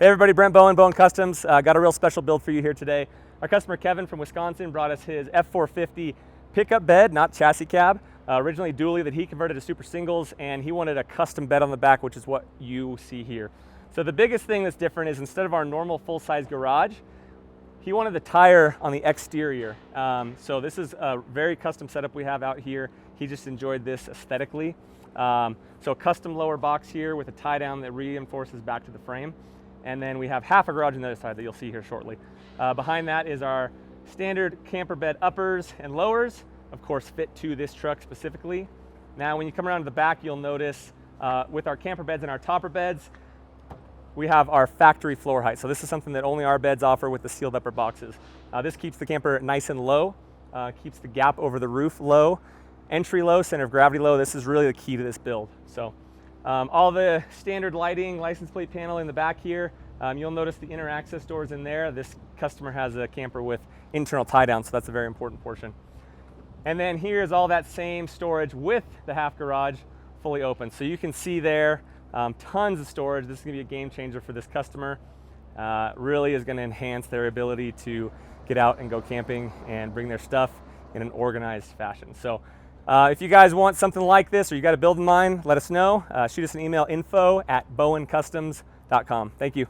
Hey everybody, Brent Bowen, Bowen Customs. Got a real special build for you here today. Our customer Kevin from Wisconsin brought us his F450 pickup bed, not chassis cab. Originally dually that he converted to super singles, and he wanted a custom bed on the back, which is what you see here. So the biggest thing that's different is instead of our normal full-size garage, he wanted the tire on the exterior. So this is a very custom setup we have out here. He just enjoyed this aesthetically. So a custom lower box here with a tie down that reinforces back to the frame. And then we have half a garage on the other side that you'll see here shortly. Behind that is our standard camper bed uppers and lowers, of course fit to this truck specifically. Now when you come around to the back, you'll notice with our camper beds and our topper beds, we have our factory floor height. So this is something that only our beds offer with the sealed upper boxes. This keeps the camper nice and low, keeps the gap over the roof low, entry low, center of gravity low. This is really the key to this build. So all the standard lighting, license plate panel in the back here. You'll notice the inner access doors in there. This customer has a camper with internal tie down, so that's a very important portion. And then here's all that same storage with the half garage fully open. So you can see there, tons of storage. This is gonna be a game changer for this customer. Really is gonna enhance their ability to get out and go camping and bring their stuff in an organized fashion. So if you guys want something like this or you got a build in mind, let us know. Shoot us an email, info@bowencustoms.com. Thank you.